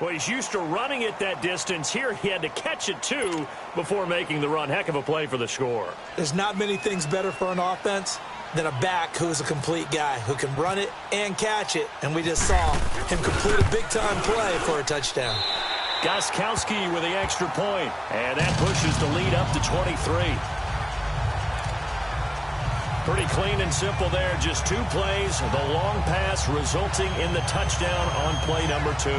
Well, he's used to running it that distance. Here he had to catch it, too, before making the run. Heck of a play for the score. There's not many things better for an offense than a back who's a complete guy who can run it and catch it. And we just saw him complete a big-time play for a touchdown. Gostkowski with the extra point, and that pushes the lead up to 23. Pretty clean and simple there. Just 2 plays, the long pass resulting in the touchdown on play number 2.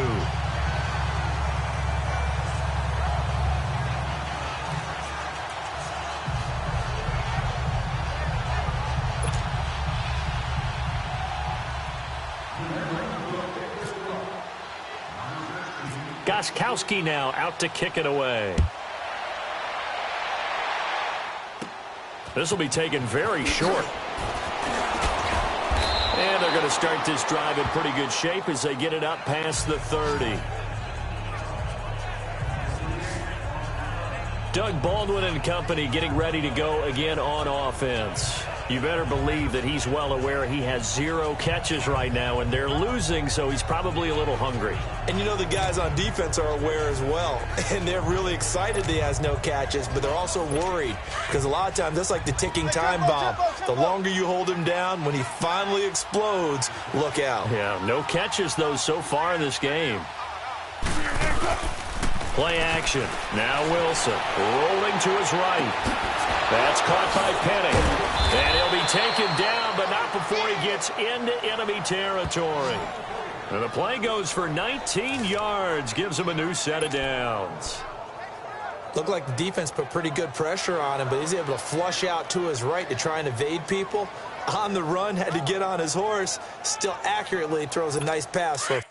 Gostkowski now out to kick it away. This will be taken very short. And they're going to start this drive in pretty good shape as they get it up past the 30. Doug Baldwin and company getting ready to go again on offense. You better believe that he's well aware he has 0 catches right now, and they're losing, so he's probably a little hungry. And you know the guys on defense are aware as well, and they're really excited he has no catches, but they're also worried because a lot of times that's like the ticking time bomb. The longer you hold him down, when he finally explodes, look out. Yeah, no catches, though, so far in this game. Play action. Now Wilson rolling to his right. That's caught by Penning. And he'll be taken down, but not before he gets into enemy territory. And the play goes for 19 yards, gives him a new set of downs. Looked like the defense put pretty good pressure on him, but he's able to flush out to his right to try and evade people. On the run, had to get on his horse. Still accurately throws a nice pass for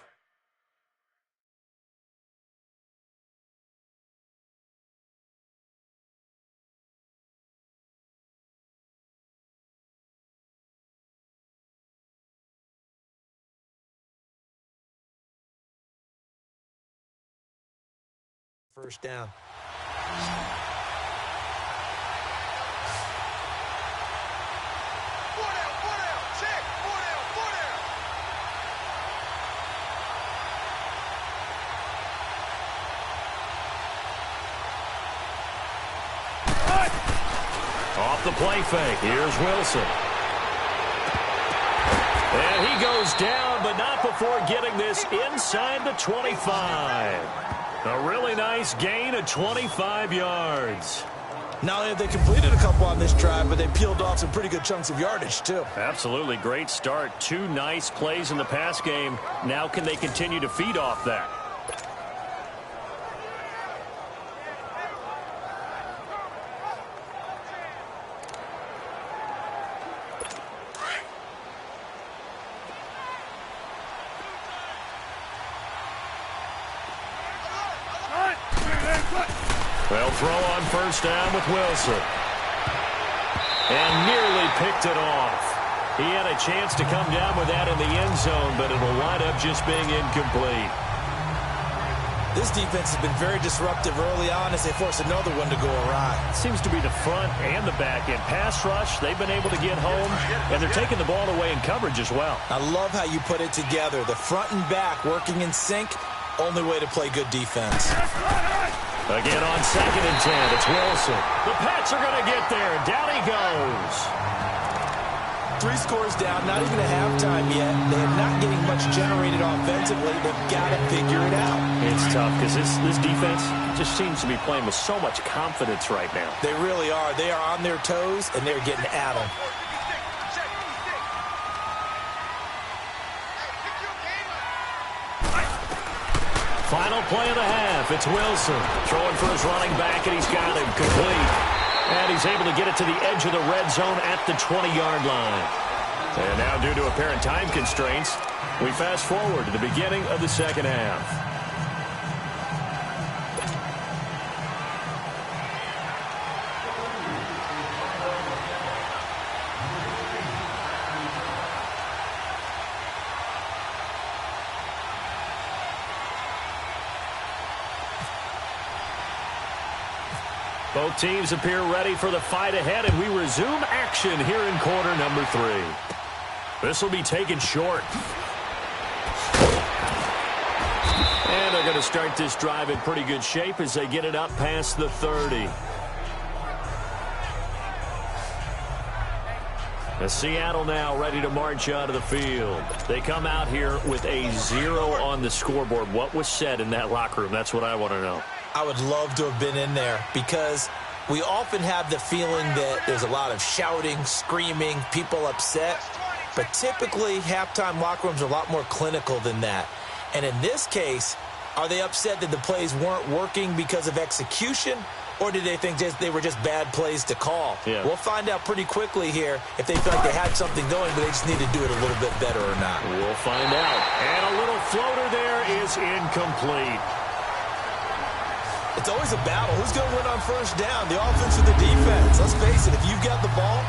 first down. Off the play fake. Here's Wilson. And he goes down, but not before getting this inside the 25. A really nice gain of 25 yards. Not only have they completed a couple on this drive, but they peeled off some pretty good chunks of yardage, too. Absolutely. Great start. 2 nice plays in the pass game. Now can they continue to feed off that? They'll throw on first down with Wilson. And nearly picked it off. He had a chance to come down with that in the end zone, but it'll wind up just being incomplete. This defense has been very disruptive early on as they force another one to go awry. Seems to be the front and the back end. Pass rush, they've been able to get home, and they're taking the ball away in coverage as well. I love how you put it together. The front and back working in sync, only way to play good defense. Again on 2nd and 10, it's Wilson. The Pats are going to get there. Down he goes. 3 scores down, not even a halftime yet. They are not getting much generated offensively. They've got to figure it out. It's tough because this defense just seems to be playing with so much confidence right now. They really are. They are on their toes, and they're getting at them. Final play of the half. It's Wilson throwing for his running back, and he's got him complete. And he's able to get it to the edge of the red zone at the 20-yard line. And now, due to apparent time constraints, we fast forward to the beginning of the second half. Both teams appear ready for the fight ahead, and we resume action here in quarter number 3. This will be taken short. And they're going to start this drive in pretty good shape as they get it up past the 30. Seattle now ready to march out of the field. They come out here with a 0 on the scoreboard. What was said in that locker room? That's what I want to know. I would love to have been in there because we often have the feeling that there's a lot of shouting, screaming, people upset. But typically, halftime locker rooms are a lot more clinical than that. And in this case, are they upset that the plays weren't working because of execution? Or did they think they were just bad plays to call? Yeah. We'll find out pretty quickly here if they feel like they had something going, but they just need to do it a little bit better or not. We'll find out. And a little floater there is incomplete. It's always a battle. Who's going to win on first down, the offense or the defense? Let's face it, if you've got the ball,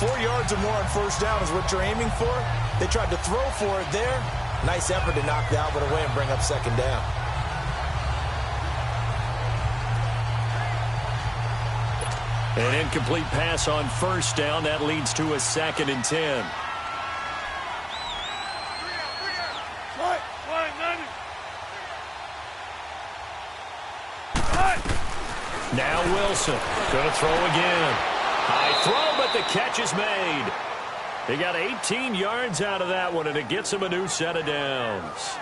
4 yards or more on first down is what you're aiming for. They tried to throw for it there. Nice effort to knock the Albert away and bring up second down. An incomplete pass on first down. That leads to a 2nd and 10. Now Wilson going to throw again. High throw, but the catch is made. They got 18 yards out of that one, and it gets them a new set of downs.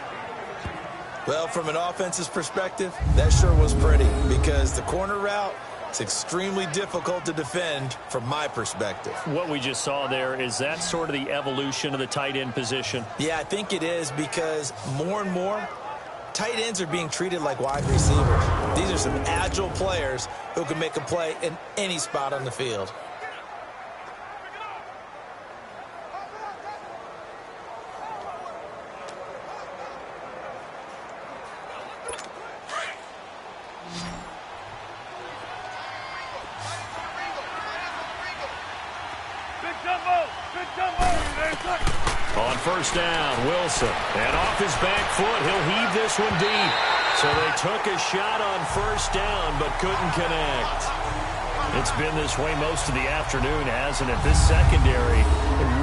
Well, from an offense's perspective, that sure was pretty because the corner route, it's extremely difficult to defend from my perspective. What we just saw there, is that sort of the evolution of the tight end position? Yeah, I think it is because more and more, tight ends are being treated like wide receivers. These are some agile players who can make a play in any spot on the field. On first down, Wilson. And off his back foot, he'll heave this one deep. So they took a shot on first down, but couldn't connect. It's been this way most of the afternoon, hasn't it? This secondary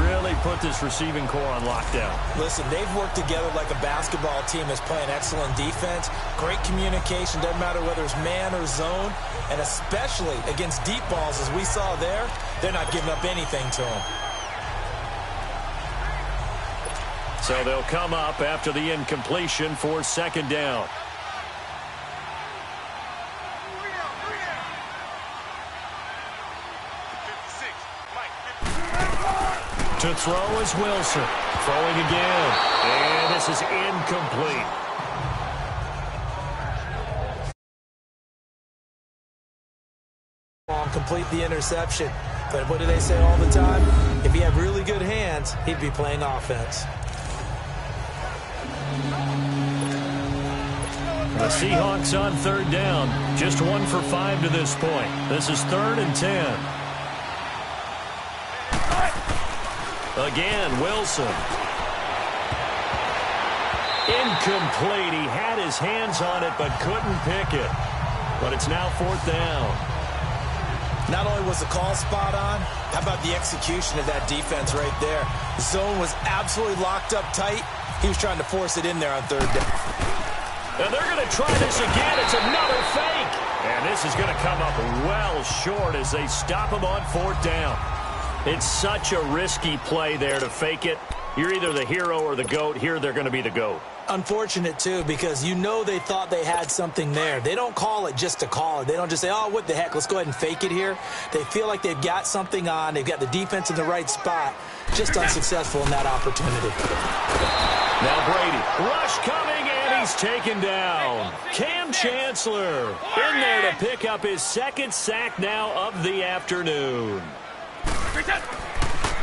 really put this receiving core on lockdown. Listen, they've worked together like a basketball team that's playing excellent defense. Great communication, doesn't matter whether it's man or zone. And especially against deep balls, as we saw there, they're not giving up anything to them. So they'll come up after the incompletion for second down. To throw is Wilson. Throwing again. And this is incomplete. Complete the interception. But what do they say all the time? If he had really good hands, he'd be playing offense. The Seahawks on third down. Just 1 for 5 to this point. This is 3rd and 10. Again, Wilson. Incomplete. He had his hands on it but couldn't pick it. But it's now 4th down. Not only was the call spot on, how about the execution of that defense right there? The zone was absolutely locked up tight. He was trying to force it in there on third down. And they're going to try this again. It's another fake. And this is going to come up well short as they stop him on 4th down. It's such a risky play there to fake it. You're either the hero or the GOAT. Here they're going to be the GOAT. Unfortunate, too, because you know they thought they had something there. They don't call it just to call it. They don't just say, oh, what the heck, let's go ahead and fake it here. They feel like they've got something on. They've got the defense in the right spot. Just unsuccessful in that opportunity. Now Brady. Rush coming, and he's taken down. Cam Chancellor in there to pick up his 2nd sack now of the afternoon.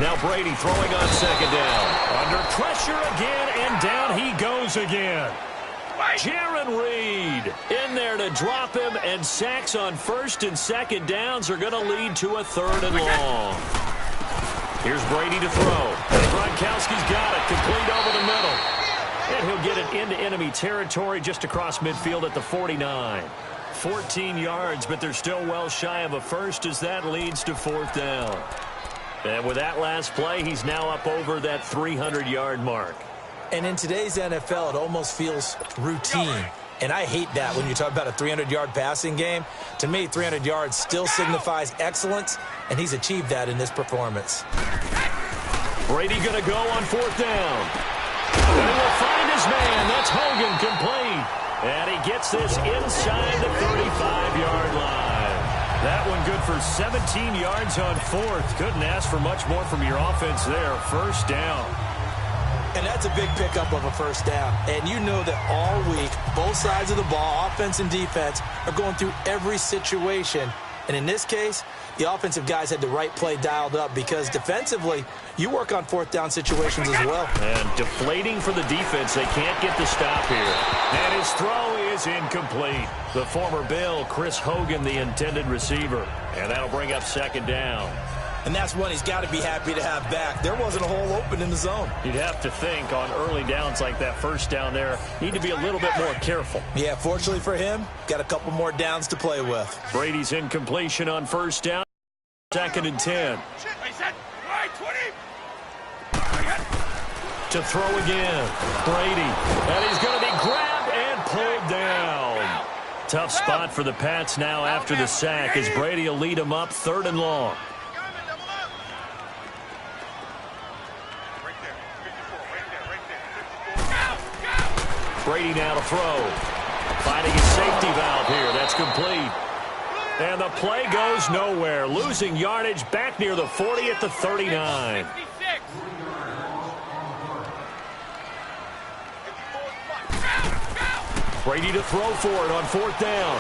Now Brady throwing on 2nd down. Under pressure again, and down he goes again. Jaron Reed in there to drop him, and sacks on 1st and 2nd downs are going to lead to a 3rd and long. Here's Brady to throw. And Gronkowski's got it, complete over the middle. And he'll get it into enemy territory just across midfield at the 49. 14 yards, but they're still well shy of a first as that leads to 4th down. And with that last play, he's now up over that 300-yard mark. And in today's NFL, it almost feels routine. And I hate that when you talk about a 300-yard passing game. To me, 300 yards still signifies excellence, and he's achieved that in this performance. Brady going to go on 4th down. And he will find his man. That's Hogan, complete. And he gets this inside the 35-yard line. That one good for 17 yards on 4th. Couldn't ask for much more from your offense there. 1st down. And that's a big pickup of a 1st down. And you know that all week, both sides of the ball, offense and defense, are going through every situation. And in this case, the offensive guys had the right play dialed up because defensively, you work on 4th down situations as well. And deflating for the defense. They can't get the stop here. And his throw is incomplete. The former Bill, Chris Hogan, the intended receiver. And that'll bring up 2nd down. And that's one he's got to be happy to have back. There wasn't a hole open in the zone. You'd have to think on early downs like that 1st down there, need to be a little bit more careful. Yeah, fortunately for him, got a couple more downs to play with. Brady's incompletion on 1st down. 2nd and 10. To throw again. Brady. And he's going to be grabbed and pulled down. Tough spot for the Pats now after the sack as Brady will lead them up 3rd and long. Brady now to throw. Finding his safety valve here. That's complete. And the play goes nowhere. Losing yardage back near the 40 at the 39. Brady to throw for it on 4th down.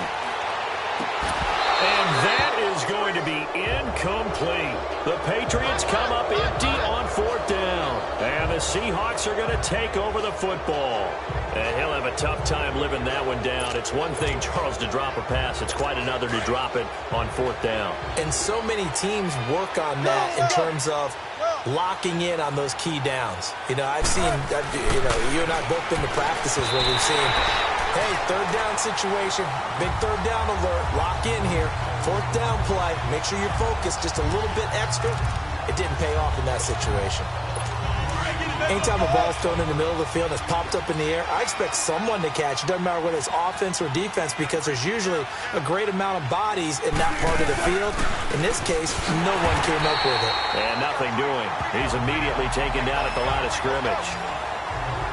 And that is going to be incomplete. The Patriots come up empty on 4th down. And the Seahawks are going to take over the football. And he'll have a tough time living that one down. It's one thing, Charles, to drop a pass. It's quite another to drop it on 4th down. And so many teams work on that in terms of locking in on those key downs. You know, I've seen, you and I both been to practices where we've seen, hey, 3rd down situation, big 3rd down alert, lock in here, 4th down play, make sure you're focused just a little bit extra. It didn't pay off in that situation. Anytime a ball's thrown in the middle of the field and it's popped up in the air, I expect someone to catch. It doesn't matter whether it's offense or defense because there's usually a great amount of bodies in that part of the field. In this case, no one came up with it. And nothing doing. He's immediately taken down at the line of scrimmage.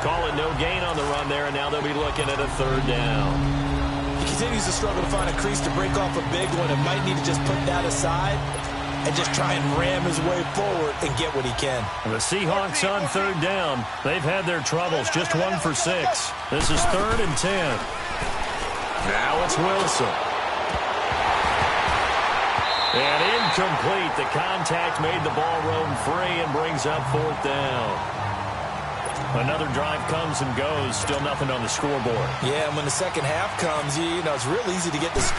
Call it no gain on the run there, and now they'll be looking at a 3rd down. He continues to struggle to find a crease to break off a big one and might need to just put that aside and just try and ram his way forward and get what he can. The Seahawks on 3rd down. They've had their troubles, just 1 for 6. This is 3rd and 10. Now it's Wilson. And incomplete. The contact made the ball roam free and brings up 4th down. Another drive comes and goes. Still nothing on the scoreboard. Yeah, and when the second half comes, you know, it's real easy to get this.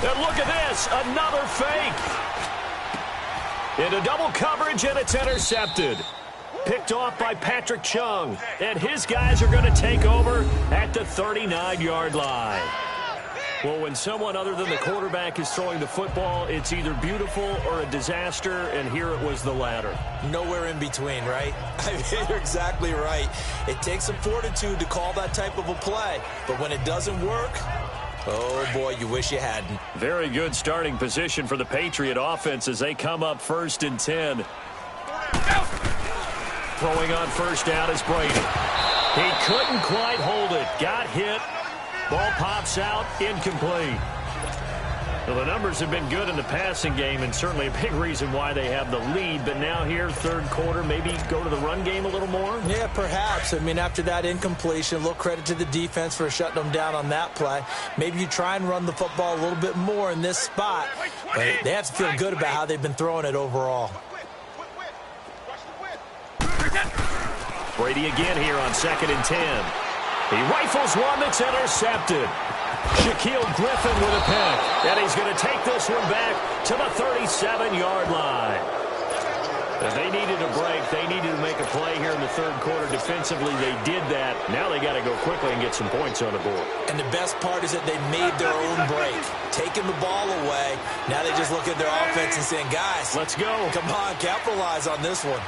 And look at this. Another fake. Into double coverage, and it's intercepted. Picked off by Patrick Chung. And his guys are going to take over at the 39-yard line. Well, when someone other than the quarterback is throwing the football, it's either beautiful or a disaster, and here it was the latter. Nowhere in between, right? I mean, you're exactly right. It takes some fortitude to call that type of a play, but when it doesn't work, oh, boy, you wish you hadn't. Very good starting position for the Patriot offense as they come up 1st and 10. Throwing on 1st down is Brady. He couldn't quite hold it. Got hit. Ball pops out, incomplete. Well, the numbers have been good in the passing game and certainly a big reason why they have the lead. But now here, 3rd quarter, maybe go to the run game a little more? Yeah, perhaps. I mean, after that incompletion, a little credit to the defense for shutting them down on that play. Maybe you try and run the football a little bit more in this spot. But they have to feel good about how they've been throwing it overall. Brady again here on 2nd and 10. He rifles one that's intercepted. Shaquille Griffin with a pick. And he's going to take this one back to the 37-yard line. If they needed a break, they needed to make a play here in the 3rd quarter. Defensively, they did that. Now they got to go quickly and get some points on the board. And the best part is that they made their own break. Taking the ball away. Now they just look at their offense and saying, guys, let's go. Come on, capitalize on this one.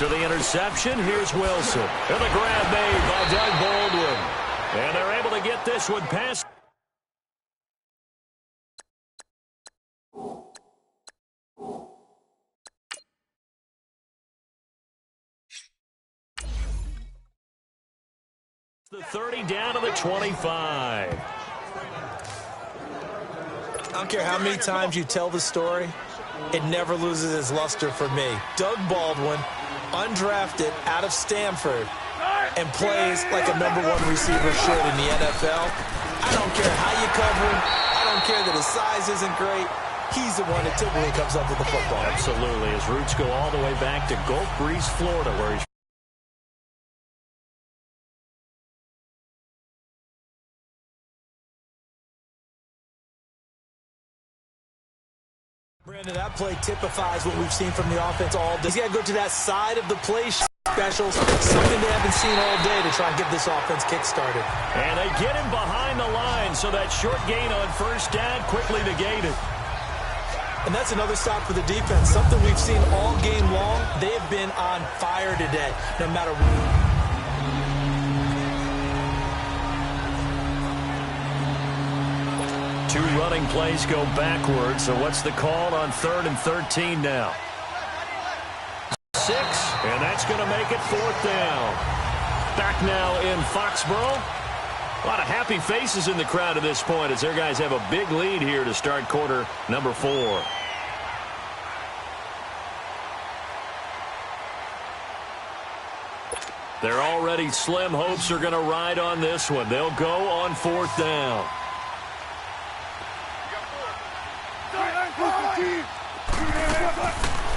After the interception, here's Wilson. And the grab made by Doug Baldwin. And they're able to get this one past. The 30 down to the 25. I don't care how many times you tell the story, it never loses its luster for me. Doug Baldwin, undrafted out of Stanford, and plays like a #1 receiver should in the NFL. I don't care how you cover him. I don't care that his size isn't great. He's the one that typically comes up with the football. Absolutely. His roots go all the way back to Gulf Breeze, Florida, where he's Brandon, that play typifies what we've seen from the offense all day. He's got to go to that side of the play specials, something they haven't seen all day to try and get this offense kick-started. And they get him behind the line, so that short gain on first down quickly negated. And that's another stop for the defense, something we've seen all game long. They have been on fire today, no matter what. Two running plays go backwards, so what's the call on 3rd and 13 now? 6, and that's going to make it 4th down. Back now in Foxborough. A lot of happy faces in the crowd at this point as their guys have a big lead here to start quarter number 4. Their already slim hopes are going to ride on this one. They'll go on 4th down.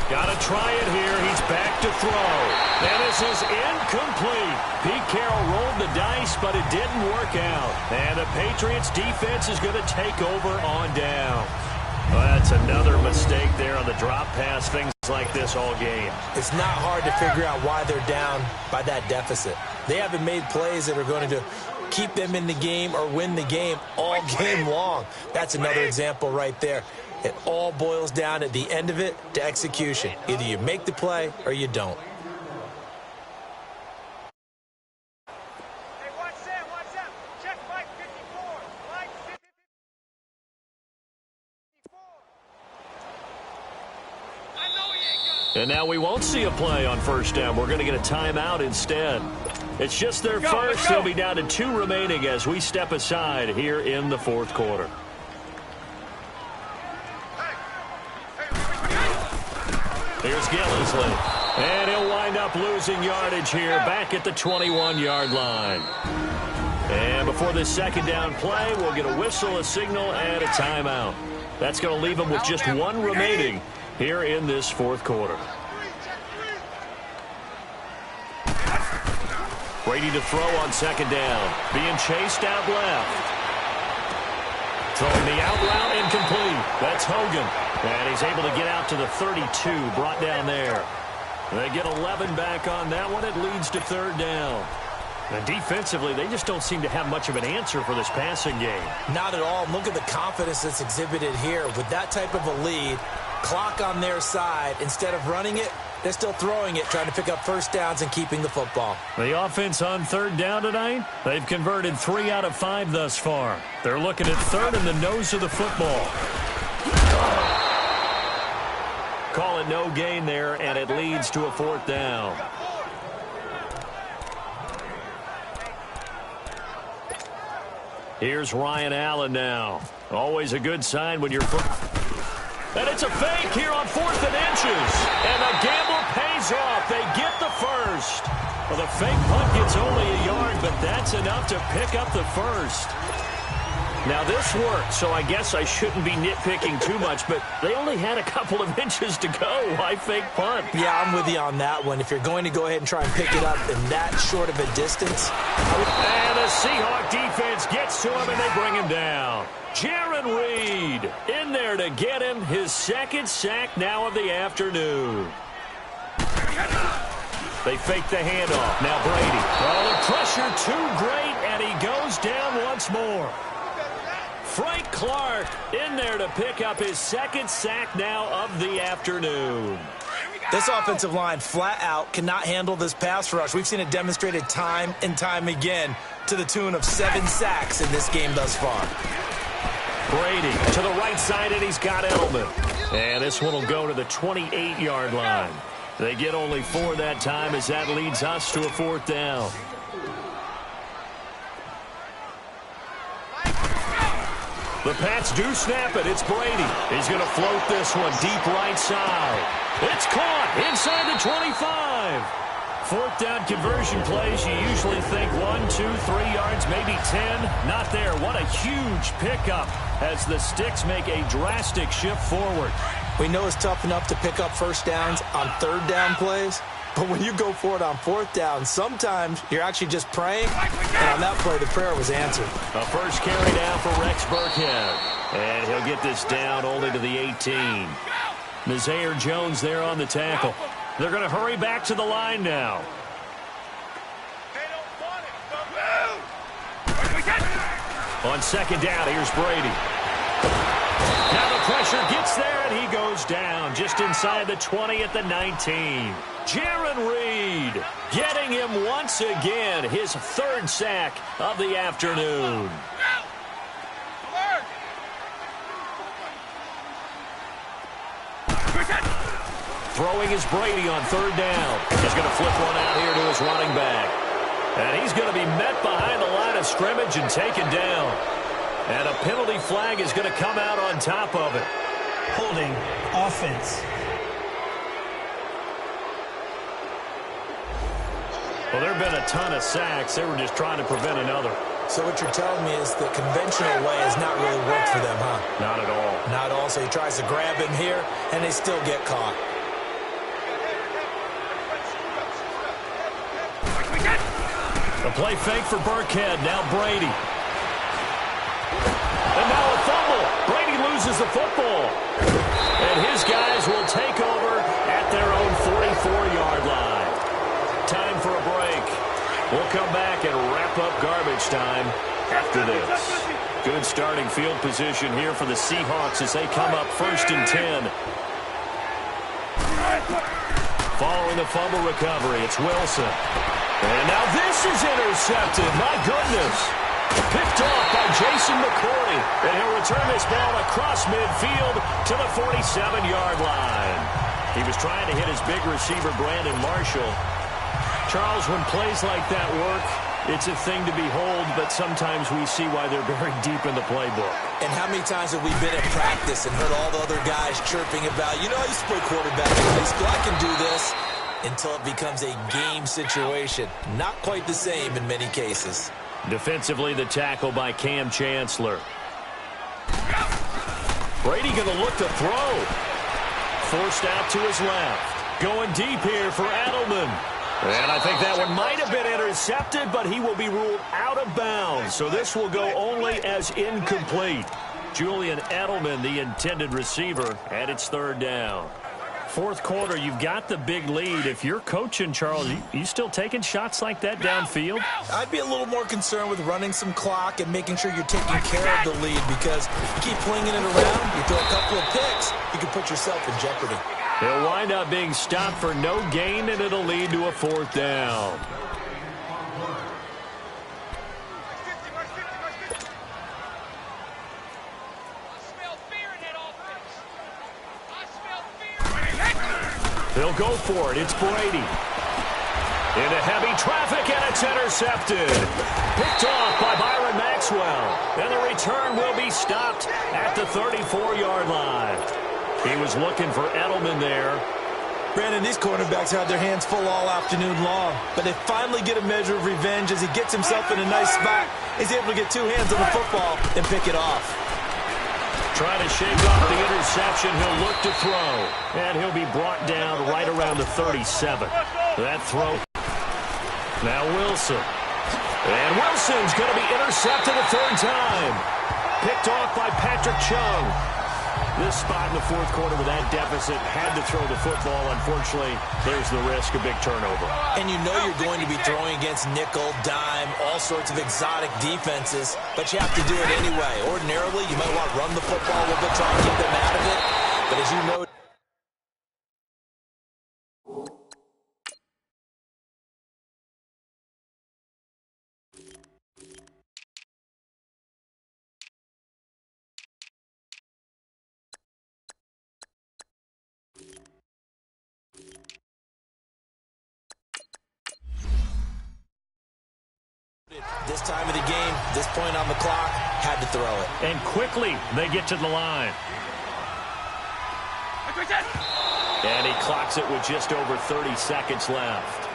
Got to try it here. He's back to throw. And this is incomplete. Pete Carroll rolled the dice, but it didn't work out. And the Patriots defense is going to take over on down. Well, that's another mistake there on the drop pass. Things like this all game. It's not hard to figure out why they're down by that deficit. They haven't made plays that are going to keep them in the game or win the game all game long. That's another example right there. It all boils down at the end of it to execution. Either you make the play or you don't. Hey, watch that. Check Mike 54. Mike 54. I know he ain't got it. And now we won't see a play on first down. We're going to get a timeout instead. It's just their first. They'll be down to 2 remaining as we step aside here in the 4th quarter. Here's Gillisley, and he'll wind up losing yardage here back at the 21-yard line. And before this 2nd down play, we'll get a whistle, a signal, and a timeout. That's going to leave them with just 1 remaining here in this 4th quarter. Brady to throw on 2nd down, being chased out left. Throwing the out route incomplete. That's Hogan. And he's able to get out to the 32, brought down there. They get 11 back on that one. It leads to 3rd down. And defensively, they just don't seem to have much of an answer for this passing game. Not at all. Look at the confidence that's exhibited here. With that type of a lead, clock on their side, instead of running it, they're still throwing it, trying to pick up first downs and keeping the football. The offense on 3rd down tonight, they've converted 3 out of 5 thus far. They're looking at 3rd in the nose of the football. Call it no gain there, and it leads to a 4th down. Here's Ryan Allen now. Always a good sign when you're... And it's a fake here on 4th and inches. And the gamble pays off. They get the first. Well, the fake punt gets only a yard, but that's enough to pick up the first. Now, this worked, so I guess I shouldn't be nitpicking too much, but they only had a couple of inches to go. Why fake punt? Yeah, I'm with you on that one. If you're going to go ahead and try and pick it up in that short of a distance. And the Seahawk defense gets to him, and they bring him down. Jaron Reed in there to get him his 2nd sack now of the afternoon. They fake the handoff. Now Brady. Oh, the pressure too great, and he goes down once more. Frank Clark in there to pick up his 2nd sack now of the afternoon. This offensive line flat out cannot handle this pass rush. We've seen it demonstrated time and time again to the tune of 7 sacks in this game thus far. Brady to the right side, and he's got Edelman. And this one will go to the 28-yard line. They get only 4 that time as that leads us to a 4th down. The Pats do snap it. It's Brady. He's going to float this one deep right side. It's caught inside the 25. 4th down conversion plays, you usually think 1, 2, 3 yards, maybe 10. Not there. What a huge pickup as the Sticks make a drastic shift forward. We know it's tough enough to pick up first downs on 3rd down plays, but when you go for it on 4th down, sometimes you're actually just praying, and on that play, the prayer was answered. A first carry down for Rex Burkhead, and he'll get this down only to the 18. Nazir Jones there on the tackle. They're going to hurry back to the line now. On 2nd down, here's Brady. Now the pressure gets there, and he goes down just inside the 20 at the 19. Jaron Reed getting him once again, his 3rd sack of the afternoon. Throwing is Brady on 3rd down. He's going to flip one out here to his running back. And he's going to be met behind the line of scrimmage and taken down. And a penalty flag is going to come out on top of it. Holding offense. Well, there have been a ton of sacks. They were just trying to prevent another. So what you're telling me is the conventional way has not really worked for them, huh? Not at all. Not at all. So he tries to grab him here, and they still get caught. The play fake for Burkhead. Now Brady. And now a fumble. Brady loses the football. And his guys will take over at their own 44-yard line. Time for a break. We'll come back and wrap up garbage time after this. Good starting field position here for the Seahawks as they come up 1st and 10. Following the fumble recovery, it's Wilson. And now this is intercepted. My goodness. Picked off by Jason McCourty. And he'll return this ball across midfield to the 47-yard line. He was trying to hit his big receiver, Brandon Marshall. Charles, when plays like that work, it's a thing to behold, but sometimes we see why they're very deep in the playbook. And how many times have we been at practice and heard all the other guys chirping about, you know, I used to play quarterback in high school, I can do this, until it becomes a game situation. Not quite the same in many cases. Defensively, the tackle by Cam Chancellor. Brady going to look to throw. Forced out to his left. Going deep here for Edelman. And I think that one might have been intercepted, but he will be ruled out of bounds. So this will go only as incomplete. Julian Edelman, the intended receiver, and it's 3rd down. 4th quarter, you've got the big lead. If you're coaching, Charles, you still taking shots like that downfield? I'd be a little more concerned with running some clock and making sure you're taking care of the lead, because you keep flinging it around, you throw a couple of picks, you can put yourself in jeopardy. He'll wind up being stopped for no gain, and it'll lead to a 4th down. They'll go for it. It's Brady. Into heavy traffic, and it's intercepted. Picked off by Byron Maxwell. And the return will be stopped at the 34-yard line. He was looking for Edelman there. Brandon, these cornerbacks had their hands full all afternoon long, but they finally get a measure of revenge as he gets himself in a nice spot. He's able to get 2 hands on the football and pick it off. Trying to shake off the interception. He'll look to throw. And he'll be brought down right around the 37. That throw. Now Wilson. And Wilson's going to be intercepted a 3rd time. Picked off by Patrick Chung. This spot in the 4th quarter with that deficit, had to throw the football. Unfortunately, there's the risk of big turnover. And you know you're going to be throwing against nickel, dime, all sorts of exotic defenses, but you have to do it anyway. Ordinarily, you might want to run the football a little bit, try and keep them out of it. But as you know, time of the game, this point on the clock, had to throw it. And quickly, they get to the line. And he clocks it with just over 30 seconds left.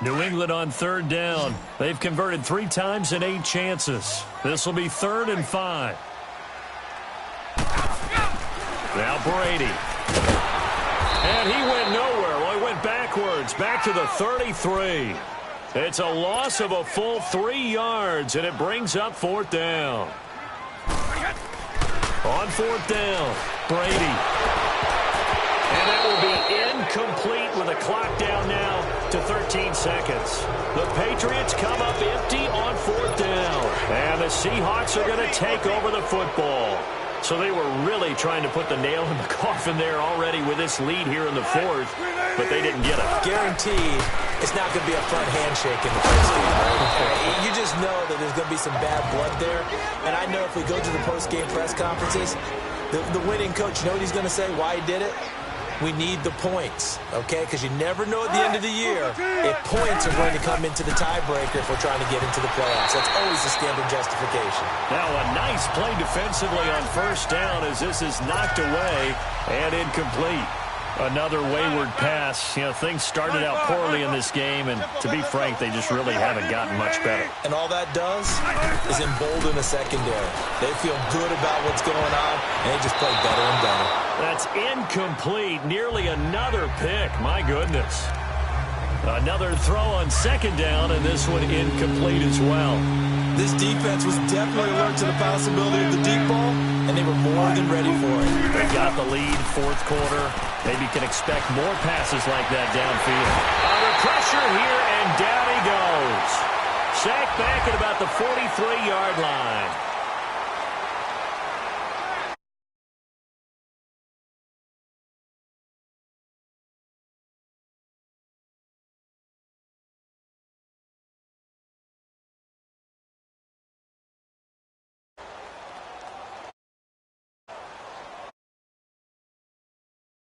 New England on third down. They've converted 3 times in 8 chances. This will be 3rd and 5. Now Brady. And he went nowhere. Well, he went backwards, back to the 33. It's a loss of a full 3 yards, and it brings up 4th down. On 4th down, Brady. And that will be incomplete with a clock down now to 13 seconds. The Patriots come up empty on 4th down. And the Seahawks are going to take over the football. So they were really trying to put the nail in the coffin there already with this lead here in the 4th, but they didn't get it. Guaranteed, it's not going to be a front handshake in the first game, right? You just know that there's going to be some bad blood there. And I know if we go to the post-game press conferences, the winning coach, you know what he's going to say, why he did it? We need the points, okay? Because you never know at the end of the year if points are going to come into the tiebreaker if we're trying to get into the playoffs. That's always the standard justification. Now a nice play defensively on 1st down as this is knocked away and incomplete. Another wayward pass. You know, things started out poorly in this game, and to be frank, they just really haven't gotten much better. And all that does is embolden a secondary. They feel good about what's going on, and they just play better and better. That's incomplete. Nearly another pick. My goodness. Another throw on 2nd down, and this one incomplete as well. This defense was definitely alert to the possibility of the deep ball, and they were more than ready for it. They got the lead, 4th quarter. Maybe can expect more passes like that downfield. Under pressure here, and down he goes. Sacked back at about the 43-yard line.